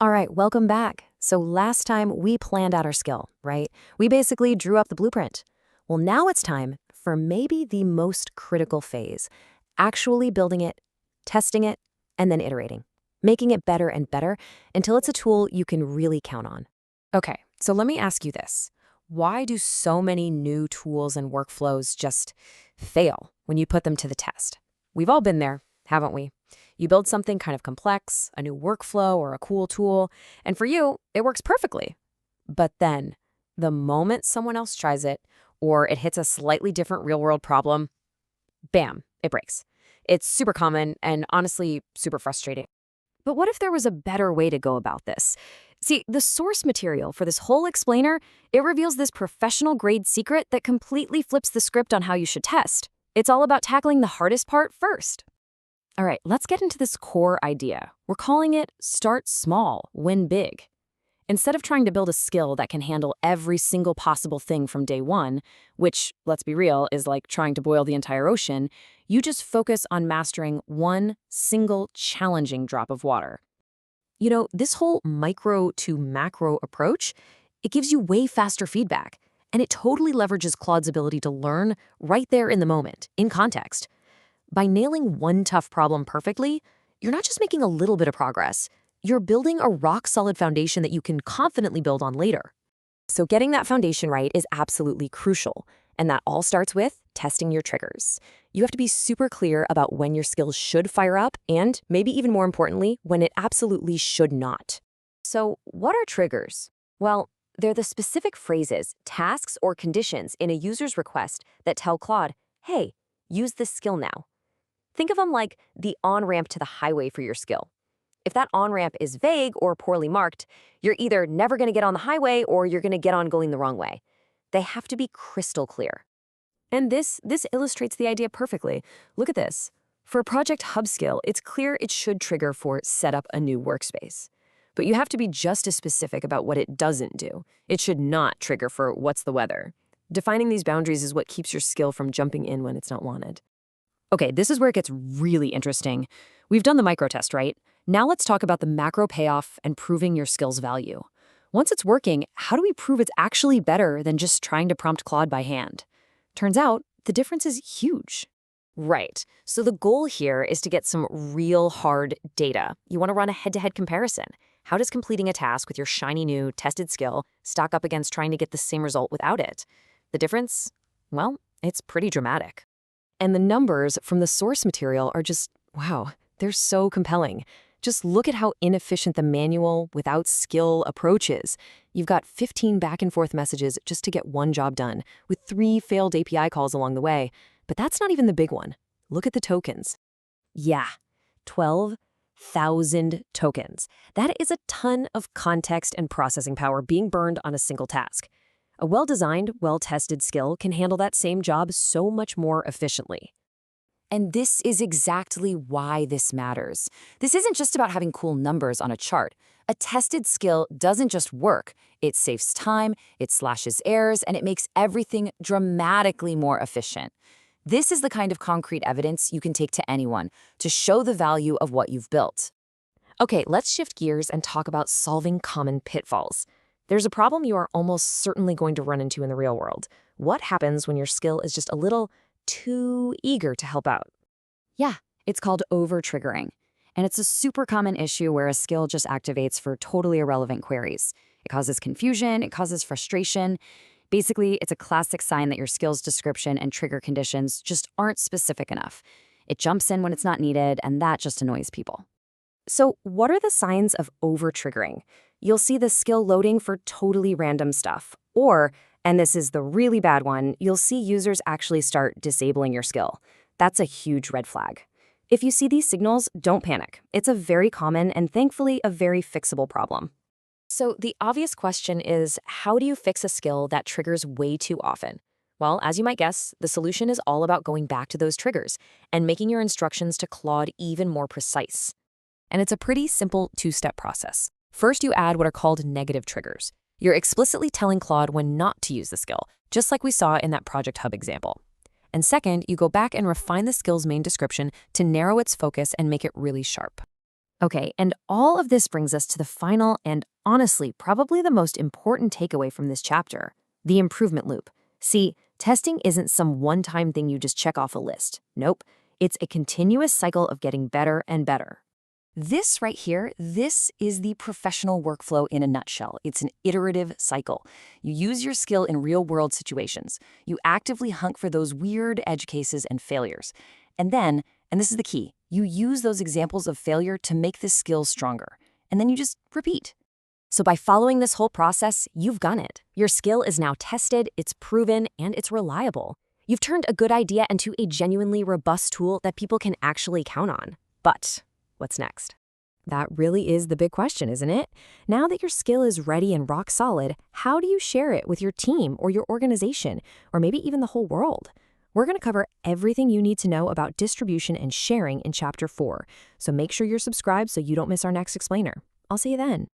All right, welcome back. So last time we planned out our skill, right? We basically drew up the blueprint. Well, now it's time for maybe the most critical phase, actually building it, testing it, and then iterating, making it better and better until it's a tool you can really count on. Okay, so let me ask you this. Why do so many new tools and workflows just fail when you put them to the test? We've all been there, haven't we? You build something kind of complex, a new workflow or a cool tool, and for you, it works perfectly. But then, the moment someone else tries it, or it hits a slightly different real-world problem, bam, it breaks. It's super common and honestly super frustrating. But what if there was a better way to go about this? See, the source material for this whole explainer, it reveals this professional-grade secret that completely flips the script on how you should test. It's all about tackling the hardest part first. All right, let's get into this core idea. We're calling it start small, win big. Instead of trying to build a skill that can handle every single possible thing from day one, which, let's be real, is like trying to boil the entire ocean, you just focus on mastering one single challenging drop of water. You know, this whole micro to macro approach, it gives you way faster feedback, and it totally leverages Claude's ability to learn right there in the moment, in context. By nailing one tough problem perfectly, you're not just making a little bit of progress, you're building a rock-solid foundation that you can confidently build on later. So getting that foundation right is absolutely crucial, and that all starts with testing your triggers. You have to be super clear about when your skills should fire up and, maybe even more importantly, when it absolutely should not. So what are triggers? Well, they're the specific phrases, tasks, or conditions in a user's request that tell Claude, hey, use this skill now. Think of them like the on-ramp to the highway for your skill. If that on-ramp is vague or poorly marked, you're either never going to get on the highway or you're going to get on going the wrong way. They have to be crystal clear. And this illustrates the idea perfectly. Look at this. For a Project Hub skill, it's clear it should trigger for set up a new workspace. But you have to be just as specific about what it doesn't do. It should not trigger for what's the weather. Defining these boundaries is what keeps your skill from jumping in when it's not wanted. Okay, this is where it gets really interesting. We've done the micro test, right? Now let's talk about the macro payoff and proving your skill's value. Once it's working, how do we prove it's actually better than just trying to prompt Claude by hand? Turns out, the difference is huge. Right, so the goal here is to get some real hard data. You want to run a head-to-head comparison. How does completing a task with your shiny new tested skill stack up against trying to get the same result without it? The difference? Well, it's pretty dramatic. And the numbers from the source material are just, wow, they're so compelling. Just look at how inefficient the manual without skill approach is. You've got 15 back and forth messages just to get one job done, with 3 failed API calls along the way. But that's not even the big one. Look at the tokens. Yeah, 12,000 tokens. That is a ton of context and processing power being burned on a single task. A well-designed, well-tested skill can handle that same job so much more efficiently. And this is exactly why this matters. This isn't just about having cool numbers on a chart. A tested skill doesn't just work. It saves time, it slashes errors, and it makes everything dramatically more efficient. This is the kind of concrete evidence you can take to anyone to show the value of what you've built. Okay, let's shift gears and talk about solving common pitfalls. There's a problem you are almost certainly going to run into in the real world. What happens when your skill is just a little too eager to help out? Yeah, it's called over-triggering. And it's a super common issue where a skill just activates for totally irrelevant queries. It causes confusion, it causes frustration. Basically, it's a classic sign that your skill's description and trigger conditions just aren't specific enough. It jumps in when it's not needed, and that just annoys people. So what are the signs of over-triggering? You'll see the skill loading for totally random stuff. Or, and this is the really bad one, you'll see users actually start disabling your skill. That's a huge red flag. If you see these signals, don't panic. It's a very common and thankfully a very fixable problem. So the obvious question is, how do you fix a skill that triggers way too often? Well, as you might guess, the solution is all about going back to those triggers and making your instructions to Claude even more precise. And it's a pretty simple 2-step process. First, you add what are called negative triggers. You're explicitly telling Claude when not to use the skill, just like we saw in that Project Hub example. And second, you go back and refine the skill's main description to narrow its focus and make it really sharp. Okay, and all of this brings us to the final and honestly, probably the most important takeaway from this chapter, the improvement loop. See, testing isn't some one-time thing you just check off a list. Nope, it's a continuous cycle of getting better and better. This right here, this is the professional workflow in a nutshell. It's an iterative cycle. You use your skill in real-world situations. You actively hunt for those weird edge cases and failures. And then, and this is the key, you use those examples of failure to make this skill stronger. And then you just repeat. So by following this whole process, you've done it. Your skill is now tested, it's proven, and it's reliable. You've turned a good idea into a genuinely robust tool that people can actually count on. But what's next? That really is the big question, isn't it? Now that your skill is ready and rock solid, how do you share it with your team or your organization, or maybe even the whole world? We're going to cover everything you need to know about distribution and sharing in Chapter 4, so make sure you're subscribed so you don't miss our next explainer. I'll see you then.